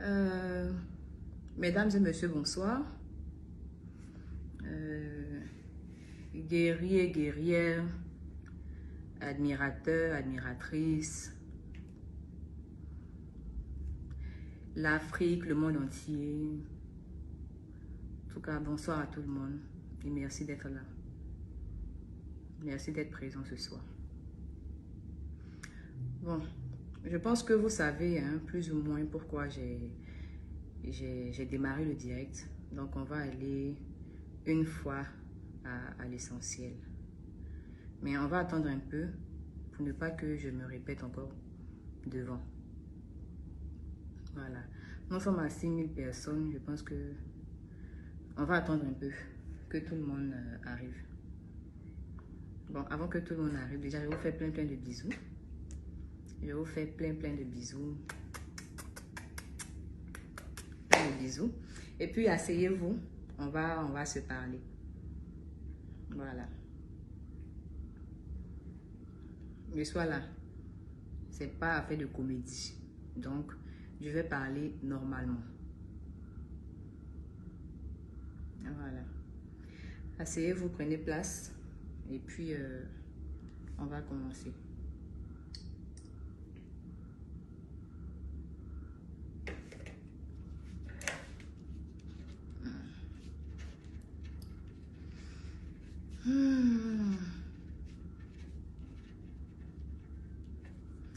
Euh, Mesdames et messieurs, bonsoir. Guerriers, guerrières, admirateurs, admiratrices, l'Afrique, le monde entier. En tout cas, bonsoir à tout le monde et merci d'être là. Merci d'être présent ce soir. Bon, je pense que vous savez plus ou moins pourquoi j'ai démarré le direct. Donc, on va aller une fois à l'essentiel. Mais on va attendre un peu pour ne pas que je me répète encore devant. Voilà. Nous sommes à 6000 personnes. Je pense que on va attendre un peu que tout le monde arrive. Bon, avant que tout le monde arrive, déjà, je vous fais plein de bisous. Je vous fais plein de bisous. Plein de bisous. Et puis, asseyez-vous. On va se parler. Voilà. Mais sois là. C'est pas affaire de comédie. Donc, je vais parler normalement. Voilà. Asseyez-vous, prenez place. Et puis, on va commencer.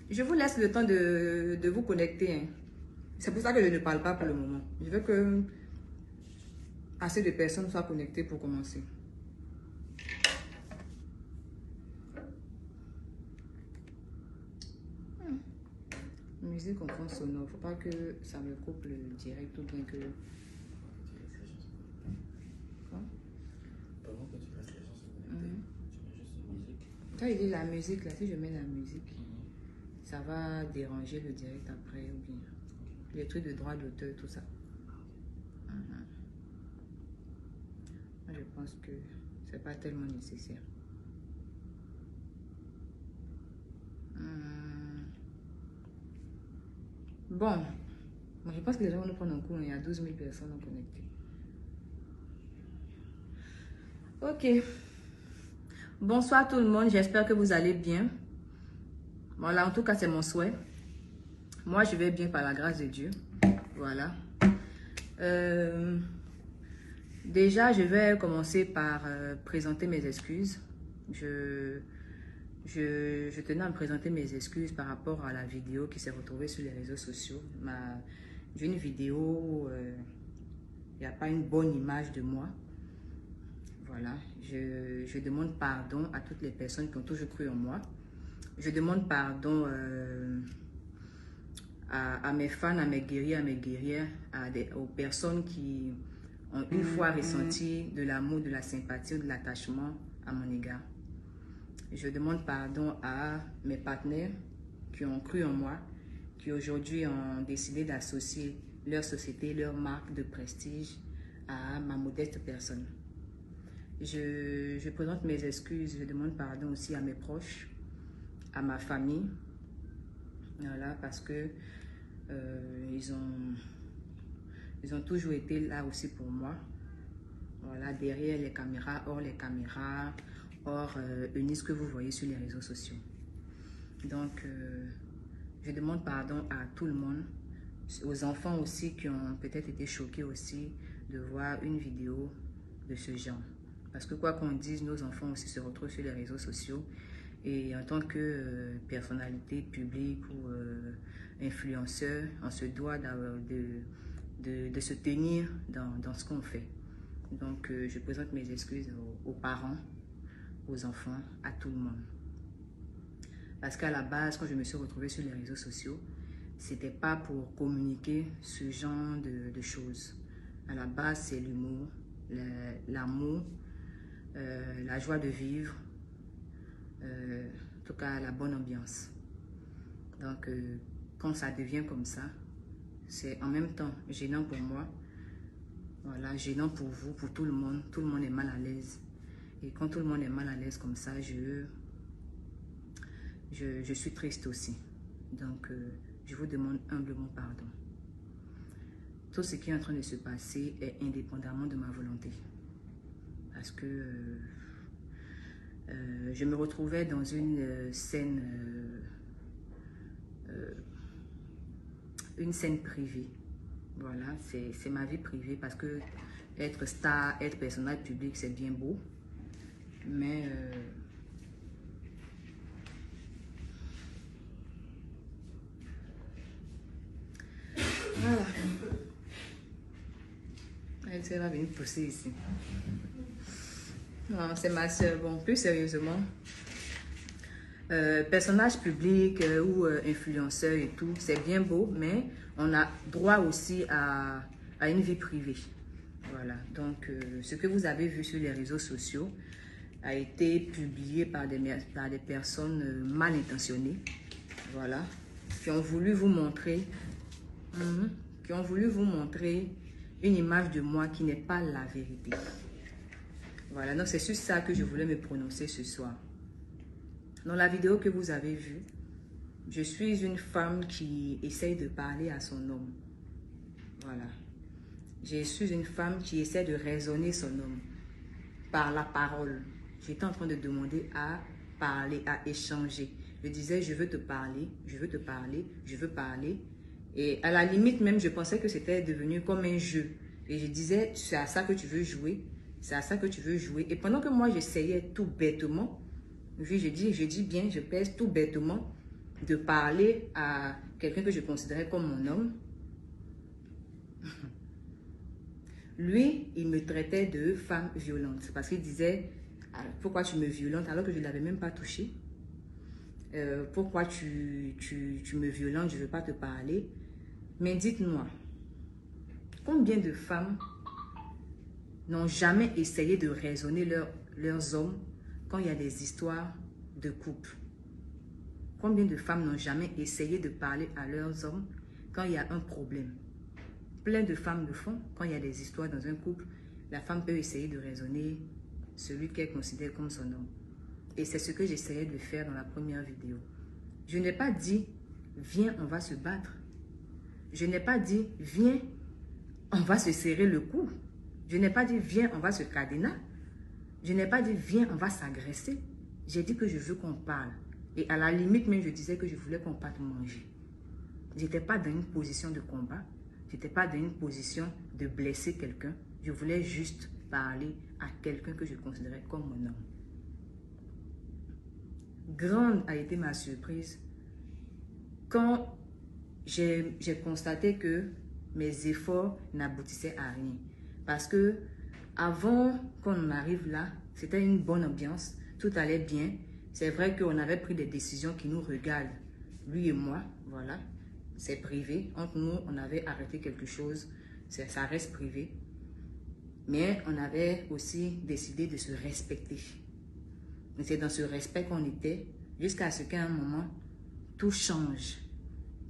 Je vous laisse le temps de vous connecter. Hein. C'est pour ça que je ne parle pas pour le moment. Je veux que assez de personnes soient connectées pour commencer. Musique en fond sonore. Faut pas que ça me coupe le direct ou bien que... Quoi? Pendant que tu fasses les gens se connecter, tu mets juste une musique. Quand il dit la musique, là, si je mets la musique, ça va déranger le direct après ou bien les trucs de droit d'auteur, tout ça. Moi, je pense que c'est pas tellement nécessaire. Bon, moi, je pense que les gens vont nous prendre en cours. Il y a 12 000 personnes connectées. Ok. Bonsoir tout le monde. J'espère que vous allez bien. Voilà, en tout cas, c'est mon souhait. Moi, je vais bien par la grâce de Dieu. Voilà. Déjà, je vais commencer par présenter mes excuses. Je tenais à me présenter mes excuses par rapport à la vidéo qui s'est retrouvée sur les réseaux sociaux. J'ai une vidéo où il n'y a pas une bonne image de moi. Voilà. Je demande pardon à toutes les personnes qui ont toujours cru en moi. Je demande pardon à mes fans, à mes guerriers, à mes guerrières, aux personnes qui ont une fois ressenti de l'amour, de la sympathie ou de l'attachement à mon égard. Je demande pardon à mes partenaires qui ont cru en moi, qui aujourd'hui ont décidé d'associer leur société, leur marque de prestige à ma modeste personne. Je présente mes excuses, je demande pardon aussi à mes proches, à ma famille, voilà, parce que ils ont toujours été là aussi pour moi. Voilà, derrière les caméras, hors les caméras, hors Eunice que vous voyez sur les réseaux sociaux. Donc, je demande pardon à tout le monde, aux enfants aussi qui ont peut-être été choqués aussi de voir une vidéo de ce genre. Parce que quoi qu'on dise, nos enfants aussi se retrouvent sur les réseaux sociaux. Et en tant que personnalité publique ou influenceur, on se doit de se tenir dans ce qu'on fait. Donc, je présente mes excuses aux parents, aux enfants, à tout le monde. Parce qu'à la base, quand je me suis retrouvée sur les réseaux sociaux, c'était pas pour communiquer ce genre de choses. À la base, c'est l'humour, l'amour, la joie de vivre, en tout cas la bonne ambiance. Donc, quand ça devient comme ça, c'est en même temps gênant pour moi, voilà, gênant pour vous, pour tout le monde est mal à l'aise. Et quand tout le monde est mal à l'aise comme ça, je suis triste aussi. Donc, je vous demande humblement pardon. tout ce qui est en train de se passer est indépendamment de ma volonté. Parce que je me retrouvais dans une scène privée. Voilà, c'est ma vie privée parce que être star, être personnage public, c'est bien beau. Mais voilà. Elle va venir pousser ici. Non, c'est ma soeur. Bon, plus sérieusement, personnage public ou influenceur et tout, c'est bien beau, mais on a droit aussi à une vie privée. Voilà, donc ce que vous avez vu sur les réseaux sociaux a été publié par des personnes mal intentionnées, voilà, qui ont voulu vous montrer, une image de moi qui n'est pas la vérité. Voilà, donc c'est sur ça que je voulais me prononcer ce soir. Dans la vidéo que vous avez vue, je suis une femme qui essaye de parler à son homme. Voilà. Je suis une femme qui essaie de raisonner son homme par la parole. J'étais en train de demander à parler, à échanger. Je disais, je veux te parler, je veux te parler, je veux parler. Et à la limite même, je pensais que c'était devenu comme un jeu. Et je disais, c'est à ça que tu veux jouer, c'est à ça que tu veux jouer. Et pendant que moi, j'essayais tout bêtement, oui, je dis bien, je pèse tout bêtement de parler à quelqu'un que je considérais comme mon homme. Lui, il me traitait de femme violente parce qu'il disait, pourquoi tu me violentes alors que je ne l'avais même pas touché? Pourquoi tu me violentes, je ne veux pas te parler. Mais dites-moi, combien de femmes n'ont jamais essayé de raisonner leurs hommes quand il y a des histoires de couple? Combien de femmes n'ont jamais essayé de parler à leurs hommes quand il y a un problème? Plein de femmes le font. Quand il y a des histoires dans un couple, la femme peut essayer de raisonner celui qu'elle considère comme son homme. Et c'est ce que j'essayais de faire dans la première vidéo. Je n'ai pas dit, viens, on va se battre. Je n'ai pas dit, viens, on va se serrer le cou. Je n'ai pas dit, viens, on va se cadener. Je n'ai pas dit, viens, on va s'agresser. J'ai dit que je veux qu'on parle. Et à la limite, même, je disais que je voulais qu'on parte manger. Je n'étais pas dans une position de combat. Je n'étais pas dans une position de blesser quelqu'un. Je voulais juste parler à quelqu'un que je considérais comme mon homme. Grande a été ma surprise quand j'ai constaté que mes efforts n'aboutissaient à rien. Parce que avant qu'on arrive là, c'était une bonne ambiance, tout allait bien. C'est vrai qu'on avait pris des décisions qui nous regardent, lui et moi, voilà. C'est privé. Entre nous, on avait arrêté quelque chose, ça reste privé. Mais on avait aussi décidé de se respecter. C'est dans ce respect qu'on était, jusqu'à ce qu'à un moment, tout change.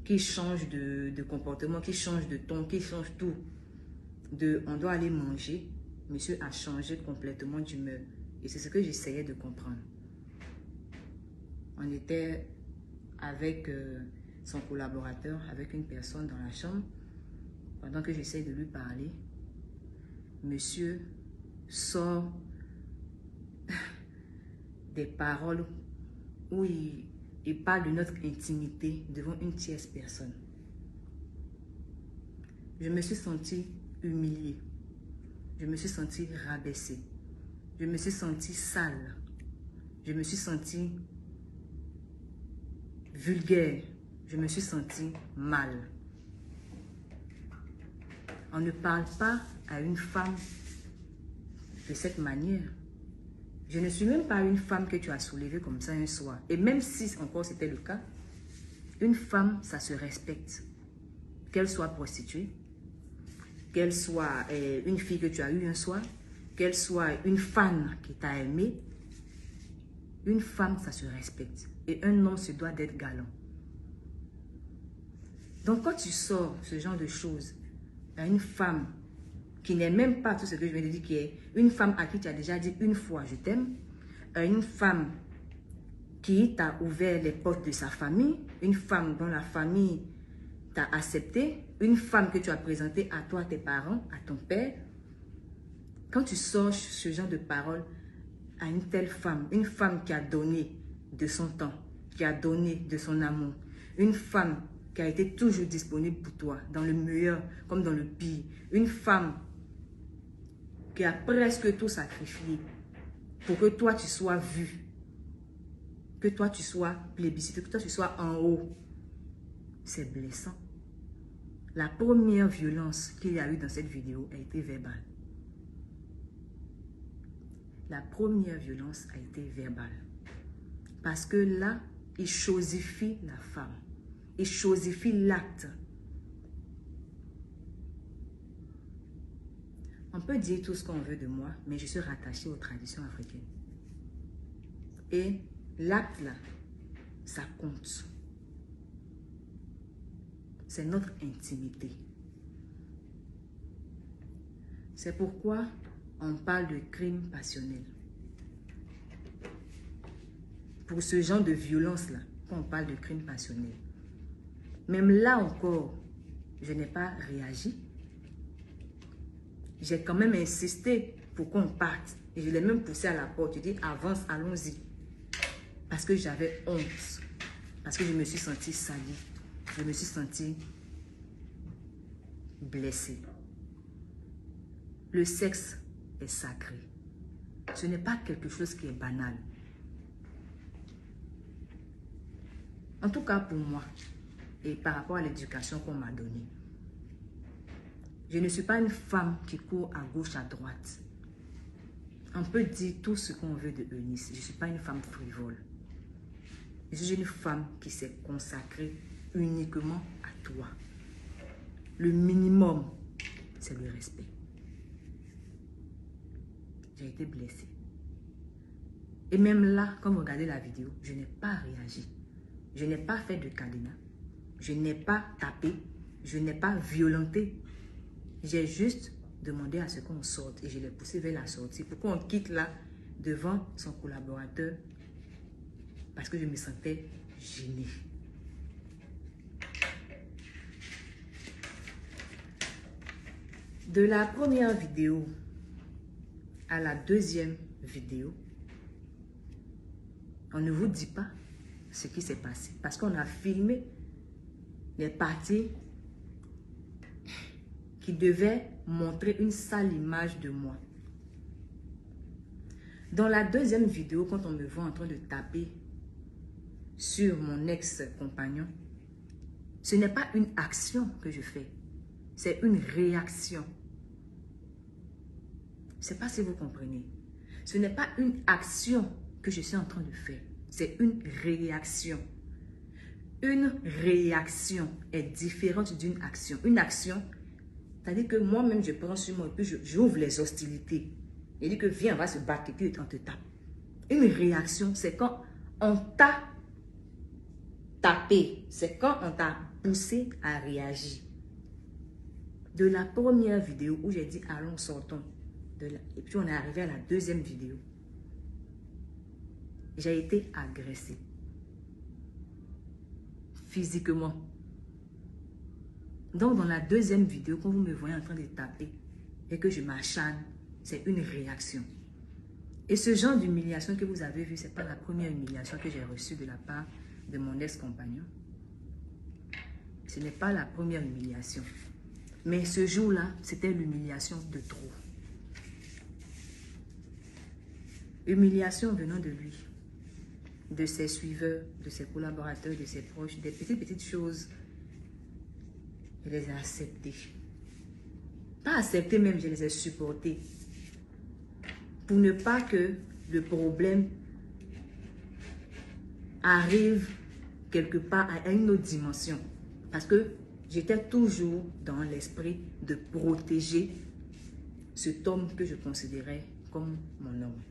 Qu'il change de comportement, qu'il change de ton, qu'il change tout. On doit aller manger. Monsieur a changé complètement d'humeur. Et c'est ce que j'essayais de comprendre. On était avec son collaborateur, avec une personne dans la chambre. Pendant que j'essaie de lui parler, monsieur sort des paroles où il parle de notre intimité devant une tierce personne. Je me suis sentie humiliée. Je me suis sentie rabaissée. Je me suis sentie sale. Je me suis sentie vulgaire. Je me suis sentie mal. On ne parle pas à une femme de cette manière. Je ne suis même pas une femme que tu as soulevée comme ça un soir. Et même si encore c'était le cas, une femme, ça se respecte. Qu'elle soit prostituée, qu'elle soit une fille que tu as eue un soir, qu'elle soit une fan qui t'a aimé, une femme, ça se respecte. Et un homme se doit d'être galant. Donc quand tu sors ce genre de choses à une femme qui n'est même pas tout ce que je viens de dire, qui est une femme à qui tu as déjà dit une fois je t'aime, une femme qui t'a ouvert les portes de sa famille, une femme dont la famille tu as accepté, une femme que tu as présentée à toi, à tes parents, à ton père, quand tu sors ce genre de paroles à une telle femme, une femme qui a donné de son temps, qui a donné de son amour, une femme qui a été toujours disponible pour toi, dans le meilleur comme dans le pire, une femme qui a presque tout sacrifié pour que toi tu sois vu, que toi tu sois plébiscité, que toi tu sois en haut, c'est blessant. La première violence qu'il y a eu dans cette vidéo a été verbale. La première violence a été verbale. Parce que là, il chosifie la femme. Il chosifie l'acte. On peut dire tout ce qu'on veut de moi, mais je suis rattachée aux traditions africaines. Et l'acte là, ça compte. C'est notre intimité. C'est pourquoi on parle de crime passionnel. Pour ce genre de violence-là, quand on parle de crime passionnel. Même là encore, je n'ai pas réagi. J'ai quand même insisté pour qu'on parte. Et je l'ai même poussé à la porte. Je dis, avance, allons-y. Parce que j'avais honte. Parce que je me suis sentie salie. Je me suis sentie blessée. Le sexe est sacré. Ce n'est pas quelque chose qui est banal. En tout cas pour moi, et par rapport à l'éducation qu'on m'a donnée, je ne suis pas une femme qui court à gauche, à droite. On peut dire tout ce qu'on veut de Eunice. Je ne suis pas une femme frivole. Je suis une femme qui s'est consacrée uniquement à toi. Le minimum, c'est le respect. J'ai été blessée. Et même là, quand vous regardez la vidéo, je n'ai pas réagi. Je n'ai pas fait de cadenas. Je n'ai pas tapé. Je n'ai pas violenté. J'ai juste demandé à ce qu'on sorte et je l'ai poussé vers la sortie pour qu'on quitte là devant son collaborateur parce que je me sentais gênée. De la première vidéo à la deuxième vidéo, on ne vous dit pas ce qui s'est passé parce qu'on a filmé les parties qui devaient montrer une sale image de moi. Dans la deuxième vidéo, quand on me voit en train de taper sur mon ex-compagnon, ce n'est pas une action que je fais, c'est une réaction. Je ne sais pas si vous comprenez. Ce n'est pas une action que je suis en train de faire, c'est une réaction. Une réaction est différente d'une action. Une action, c'est-à-dire que moi-même, je prends sur moi et puis j'ouvre les hostilités. Et dit que viens, on va se battre et puis on te tape. Une réaction, c'est quand on t'a tapé. C'est quand on t'a poussé à réagir. De la première vidéo où j'ai dit allons, sortons. Et puis on est arrivé à la deuxième vidéo. J'ai été agressée. Physiquement. Donc dans la deuxième vidéo, quand vous me voyez en train de taper et que je m'acharne, c'est une réaction. Et ce genre d'humiliation que vous avez vu, ce n'est pas la première humiliation que j'ai reçue de la part de mon ex-compagnon. Ce n'est pas la première humiliation. Mais ce jour-là, c'était l'humiliation de trop. Humiliation venant de lui, de ses suiveurs, de ses collaborateurs, de ses proches, des petites choses. Je les ai acceptées. Pas acceptées même, je les ai supportées. Pour ne pas que le problème arrive quelque part à une autre dimension. Parce que j'étais toujours dans l'esprit de protéger cet homme que je considérais comme mon homme.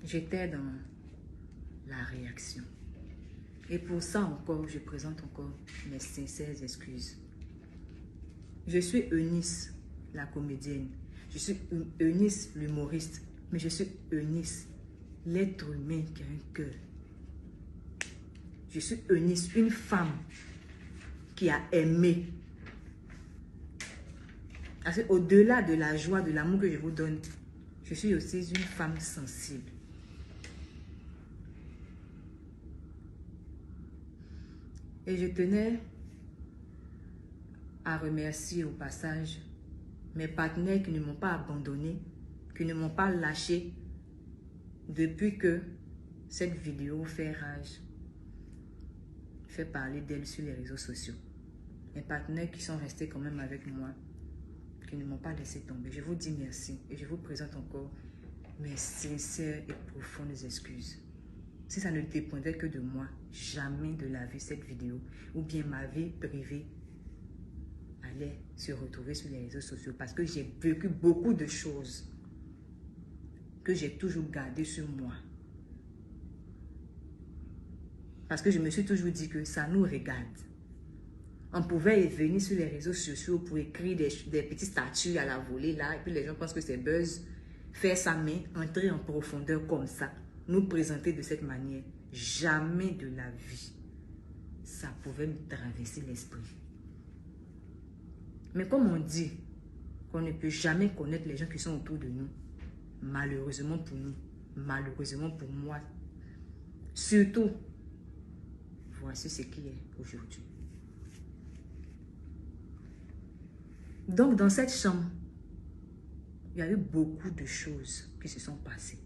J'étais dans la réaction. Et pour ça encore, je présente encore mes sincères excuses. Je suis Eunice, la comédienne. Je suis Eunice, l'humoriste. Mais je suis Eunice, l'être humain qui a un cœur. Je suis Eunice, une femme qui a aimé. Parce qu'au-delà de la joie, de l'amour que je vous donne, je suis aussi une femme sensible. Et je tenais à remercier au passage mes partenaires qui ne m'ont pas abandonné, qui ne m'ont pas lâché depuis que cette vidéo fait rage, fait parler d'elle sur les réseaux sociaux. Mes partenaires qui sont restés quand même avec moi, qui ne m'ont pas laissé tomber. Je vous dis merci et je vous présente encore mes sincères et profondes excuses. Si ça ne dépendait que de moi, jamais de la vie cette vidéo ou bien ma vie privée allait se retrouver sur les réseaux sociaux parce que j'ai vécu beaucoup de choses que j'ai toujours gardées sur moi. Parce que je me suis toujours dit que ça nous regarde. On pouvait venir sur les réseaux sociaux pour écrire des petits statuts à la volée là, et puis les gens pensent que c'est buzz. Faire sa main, entrer en profondeur comme ça, nous présenter de cette manière, jamais de la vie, ça pouvait me traverser l'esprit. Mais comme on dit qu'on ne peut jamais connaître les gens qui sont autour de nous, malheureusement pour nous, malheureusement pour moi, surtout, voici ce qui est aujourd'hui. Donc, dans cette chambre, il y a eu beaucoup de choses qui se sont passées.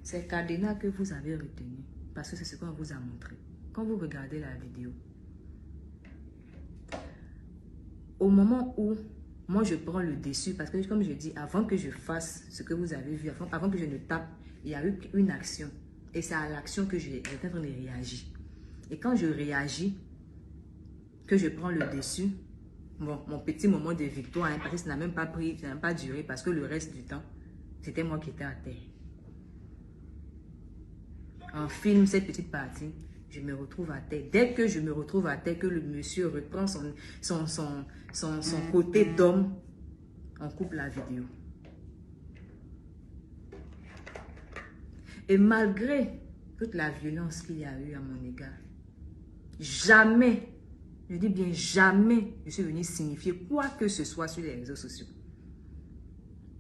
C'est cadenas que vous avez retenu, parce que c'est ce qu'on vous a montré. Quand vous regardez la vidéo, au moment où moi je prends le dessus, parce que comme je dis, avant que je fasse ce que vous avez vu, avant que je ne tape, il y a eu une action. Et c'est à l'action que j'étais en train de réagir. Et quand je réagis, que je prends le dessus, bon, mon petit moment de victoire, hein, parce que ça n'a même pas pris, ça n'a pas duré, parce que le reste du temps, c'était moi qui étais à terre. On filme cette petite partie, je me retrouve à terre. Dès que je me retrouve à terre, que le monsieur reprend son côté d'homme, on coupe la vidéo. Et malgré toute la violence qu'il y a eu à mon égard, jamais, je dis bien jamais, je suis venue signifier quoi que ce soit sur les réseaux sociaux.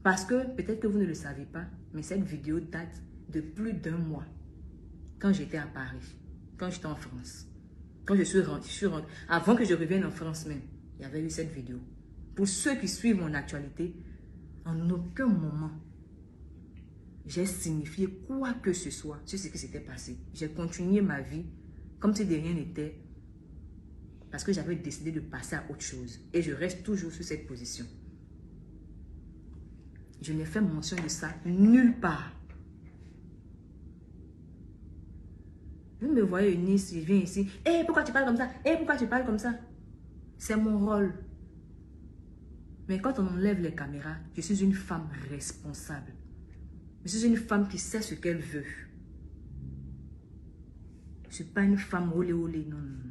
Parce que, peut-être que vous ne le savez pas, mais cette vidéo date de plus d'1 mois. Quand j'étais à Paris, quand j'étais en France, quand je suis rentrée, avant que je revienne en France même, il y avait eu cette vidéo. Pour ceux qui suivent mon actualité, en aucun moment, j'ai signifié quoi que ce soit sur ce qui s'était passé. J'ai continué ma vie comme si de rien n'était, parce que j'avais décidé de passer à autre chose. Et je reste toujours sur cette position. Je n'ai fait mention de ça nulle part. Vous me voyez Eunice, je viens ici. Hé, pourquoi tu parles comme ça? Hé, pourquoi tu parles comme ça? C'est mon rôle. Mais quand on enlève les caméras, je suis une femme responsable. Je suis une femme qui sait ce qu'elle veut. Je ne suis pas une femme olé olé, non, non.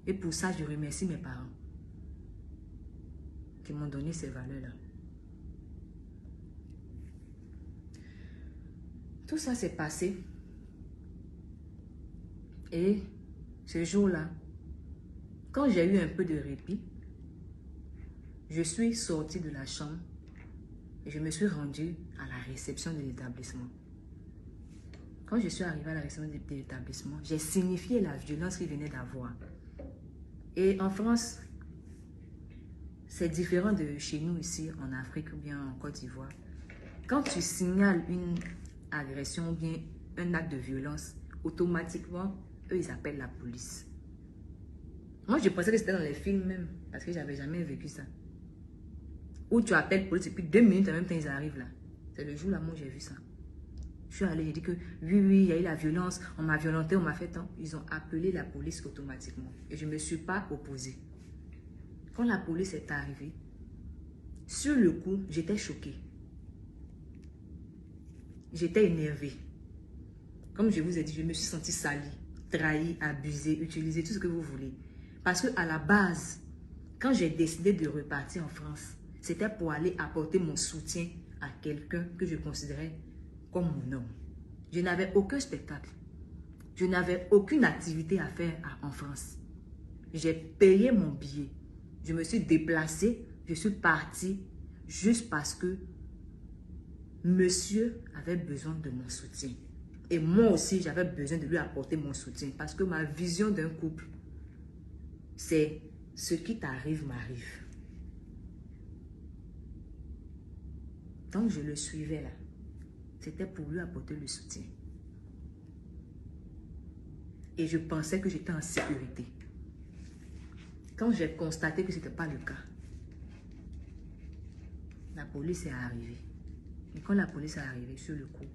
Et pour ça, je remercie mes parents qui m'ont donné ces valeurs-là. Tout ça s'est passé. Et ce jour-là, quand j'ai eu un peu de répit, je suis sortie de la chambre et je me suis rendue à la réception de l'établissement. Quand je suis arrivée à la réception de l'établissement, j'ai signifié la violence qu'il venait d'avoir. Et en France, c'est différent de chez nous ici, en Afrique ou bien en Côte d'Ivoire. Quand tu signales une agression ou bien un acte de violence, automatiquement, eux, ils appellent la police. Moi, je pensais que c'était dans les films même, parce que j'avais jamais vécu ça. Où tu appelles police et puis 2 minutes en même temps, ils arrivent là. C'est le jour là où j'ai vu ça. Je suis allée, j'ai dit que oui, il y a eu la violence, on m'a violenté, on m'a fait tant. Ils ont appelé la police automatiquement. Et je ne me suis pas opposée. Quand la police est arrivée, sur le coup, j'étais choquée. J'étais énervée. Comme je vous ai dit, je me suis sentie salie, trahie, abusée, utilisée, tout ce que vous voulez. Parce qu'à la base, quand j'ai décidé de repartir en France, c'était pour aller apporter mon soutien à quelqu'un que je considérais comme mon homme. Je n'avais aucun spectacle. Je n'avais aucune activité à faire en France. J'ai payé mon billet. Je me suis déplacée. Je suis partie juste parce que monsieur avait besoin de mon soutien. Et moi aussi, j'avais besoin de lui apporter mon soutien. Parce que ma vision d'un couple, c'est ce qui t'arrive m'arrive. Donc, je le suivais là. C'était pour lui apporter le soutien. Et je pensais que j'étais en sécurité. Quand j'ai constaté que ce n'était pas le cas, la police est arrivée. Et quand la police est arrivée sur le coup,